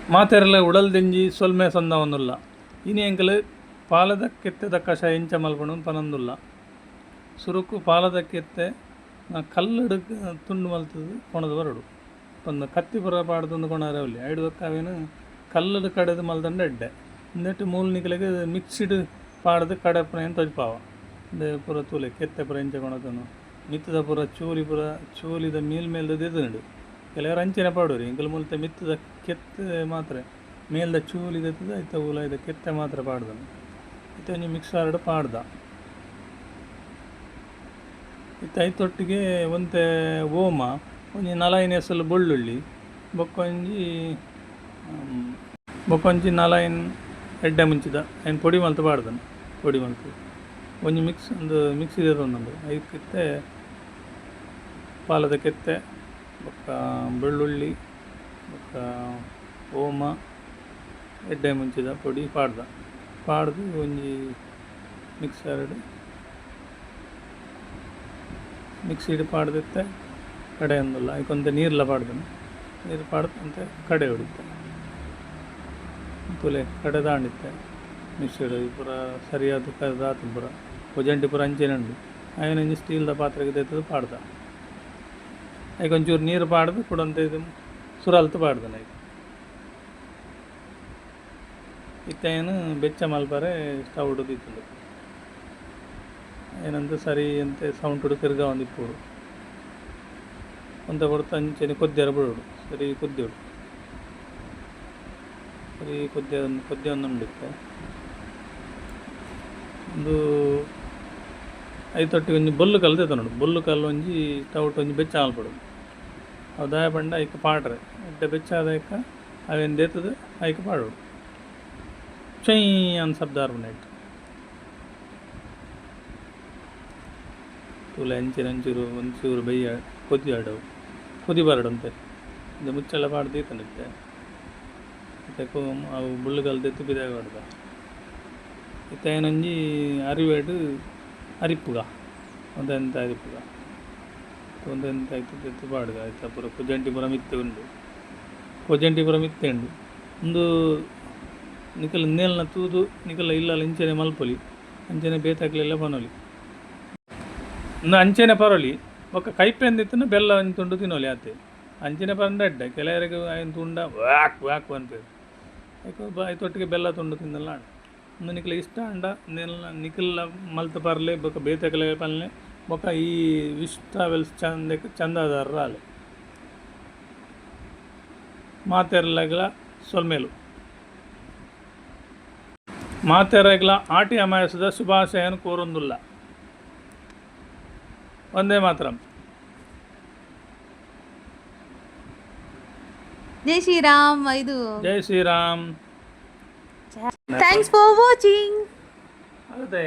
ಮಾತೆರಲ ಉಡಲ್ದೆಂಜಿ ಸೊಲ್ಮೆ ಸಂದವನ್ನುಲ್ಲ ಇನಿ ಎಂಕಲು ಪಾಲದ ಕೆತ್ತೆದ ಕಷ ಎಂಚ ಮಲ್ಪನು ಪನಂದುಲ್ಲ ಸುರುಕು ಪಾಲದ ಕೆತ್ತೆ ಕಲ್ಲಡು ತುಂಡು ಮಲ್ತದು ಕೊಣದು ಬರಡು ಒಂದು ಕತ್ತಿ ಪುರ ಪಾಡ್ದು ಕೊಣರವಲ್ಲಿ ಐಡು ಅವೇನು ಕಲ್ಲಡು ಕಡೆದು ಮಲ್ದಂಡ ಎಡ್ಡೆ ನೆಟ್ಟು ಮೂಲ ನಿಕಲಿಗೆ ಮಿಕ್ಸಿಡ್ ಪಾಡ್ದು ಕಡೆ ಪುರ ಏನು ತೊಜ್ಪಾವ ಅದೇ ಪುರ ತೂಲೆ ಕೆತ್ತೆ ಪುರ ಎಂಚ ಕೊಣದನು ಮಿತ್ತದ ಪುರ ಚೂಲಿದ ಮೇಲ್ಮೇಲ್ದು ಎದುಂಡು ಕೆಲವರು ಅಂಚನೆ ಪಾಡೋರಿ ಇಂಕಲ್ ಮೂಲತೆ ಮಿತ್ತದ ಕೆತ್ತೆ ಮಾತ್ರ ಮೇಲ್ದ ಚೂಲಿದತ್ತದ ಐತ ಊಲ ಇದು ಕೆತ್ತೆ ಮಾತ್ರ ಪಾಡ್ದನು ಇತ್ತ ಒಂಜಿ ಮಿಕ್ಸರ್ಡ್ ಪಾಡ್ದ ಇತ್ತ ಐತೊಟ್ಟಿಗೆ ಒಂತೆ ಓಮ ಒಂಜಿ ನಲೈನ್ ಎಸಲು ಬೆಳ್ಳುಳ್ಳಿ ಬೊಕ್ಕೊಂಜಿ ನಲೈನ್ ಎಡ್ಡೆ ಮುಂಚಿದ ಏನು ಪೊಡಿ ಮಲ್ತು ಪಾಡ್ದನು ಪೊಡಿ ಮಲ್ತು ಒಂಜಿ ಮಿಕ್ಸ್ ಇದೆ ಒಂದೊಂದು ಐದಕ್ಕೆ ಪಾಲದ ಕೆತ್ತೆ ಬೊಕ್ಕ ಬೆಳ್ಳುಳ್ಳಿ ಬೊಕ್ಕ ಓಮ ಎಡ್ಡೆ ಮುಂಚಿದ ಪೊಡಿ ಪಾಡ್ದು ಒಂಜಿ ಮಿಕ್ಸಿಡ್ ಪಾಡ್ದಿತ್ತೆ ಕಡೆ ಅಂದಲ್ಲ ಐಕೊಂತ ನೀರ್ಲ ಪಾಡ್ದನು ನೀರು ಪಾಡ್ದು ಅಂತ ಕಡೆ ಹೊಡಿತೆ ತುಲೆ ಕಡೆ ದಾಂಡಿತ್ತೆ ಮಿಕ್ಸಿಡ್ ಪೂರ ಸರಿಯಾದ ಕದಾತು ಪೂರ ಒಜಂಟಿ ಪೂರ ಅಂಚೆನೆ ಉಂಡು ಅವನೊಂಜಿ ಸ್ಟೀಲ್ದ ಪಾತ್ರೆಗೆ ತೆತ್ತದು ಪಾಡ್ದ ಐಕೊಂಚೂರು ನೀರು ಪಾಡ್ದು ಕೊಡಂತ ಇದು ಸುರಲ್ತು ಪಾಡ್ದನ ಇತ್ತ ಏನು ಬೆಚ್ಚ ಮಲ್ಪರೆ ಸ್ಟವ್ ಹಿಡಿದಿತ್ತು ಏನಂತ ಸರಿ ಅಂತ ಸೌಂಡ್ ಹಿಡಿದು ತಿರ್ಗಾ ಒಂದು ಇಪ್ಪುಡು ಒಂದ ಕೊಡ್ತಾ ಅಂಚೆನೆ ಕೊದ್ದಿರ ಬಿಡೋಡು ಸರಿ ಕುದ್ದಿಡು ಸರಿ ಕೊದ್ದೆ ಒಂದು ಉಂಡಿತ್ತೆ ಒಂದು ಐತೊಟ್ಟಿಗೆ ಒಂಜಿ ಬೊಲ್ಲು ಕಲ್ಲು ತೆತ್ತ ನೋಡು ಬೊಲ್ಲು ಕಲ್ಲು ಒಂಜಿ ಸ್ಟವ್ ಒಂಜಿ ಬೆಚ್ಚ ಮಲ್ಪಡೋದು ಅವು ದಾಯ ಪಂಡ ಐಕ ಪಾಡ್ರೆ ಎಡ್ಡೆ ಬೆಚ್ಚಾದ ಐಕ ಅವೇನು ದೇತದು ಐಕ ಪಾಡೋಡು ಚೈ ಅಂತ ಶಬ್ದ ಆರ್ಬನೈಟ್ ತುಲೆ ಅಂಚಿನ ಒಂಚೂರು ಬೈಯ ಕೊದ್ದಿ ಆಡವು ಕುದಿ ಬಾರಡಂತೆ ಇದು ಮುಚ್ಚೆಲ್ಲ ಪಾಡ್ದು ಈತನಿತ್ತೆ ಮತ್ತೆ ಅವು ಬುಳ್ಳುಗಲ್ ತೆತ್ತು ಬಿದಾಗ ಹೊಡ್ದ ಇತ್ತ ಏನೊಂಜಿ ಅರಿವೇಡು ಅರಿಪ್ಪುಗ ಒಂದೆಂತ ಅರಿಪ್ಪುಗ ಒಂದೆಂತ ಆಯ್ತು ತೆತ್ತು ಪಾಡ್ಗ ಆಯ್ತಾ ಪೂರ ಕುಜಂಟಿ ಪುರ ಮಿತ್ತೆ ಉಂಡು ಒಂದು ನಿಕಲ್ ನೇಲ್ನ ತೂದು ನಿಕಲ್ಲ ಇಲ್ಲ ಇಂಚನೆ ಮಲ್ಪೊಲಿ ಅಂಚನೆ ಬೇತಾಕ್ಲೆಲ್ಲ ಪನೊಲಿ ಒಂದು ಅಂಚನೆ ಪರೊಲಿ ಒಕ್ಕ ಕೈಪೆಂದಿತ್ತು ಬೆಲ್ಲ ಒಂದು ತುಂಡು ತಿನ್ನೋಲಿ ಆತೆ ಅಂಚನೆ ಪರಂಡ ಎಡ್ಡೆ ಕೆಲವರಿಗೆ ಆಯ್ನ ತುಂಡ ವ್ಯಾಕ್ ಅನ್ಪೇರು ಐತೊಟ್ಟಿಗೆ ಬೆಲ್ಲ ತುಂಡು ತಿನ್ನಲ್ಲ ಒಂದು ನಿಕಲ ಇಷ್ಟ ಅಂಡ ನಿಕಲ್ಲ ಮಲ್ತು ಪರ್ಲೆ ಬೊಕ್ಕ ಬೇತಾಕಲೆ ಪಲ್ಲೆ ಬೊಕ್ಕ ಈ ವಿಶ್ ಟ್ರಾವೆಲ್ಸ್ ಚಂದಾದಾರ ರಾಲೆ ಮಾತೆರ್ಲಗಳ ಸೊಲ್ಮೇಲು ಮಾತೆರೆಗ್ಲ ಆಟಿ ಅಮಾಯಸದ ಶುಭಾಶಯನು ಕೋರೊಂದುಲ್ಲ ಒಂದೇ ಮಾತ್ರ ಜೈ ಶ್ರೀರಾಮ್ ಜೈ ಶ್ರೀರಾಮ್ ಥ್ಯಾಂಕ್ಸ್ ಫಾರ್ ವಾಚಿಂಗ್ ಅದೇ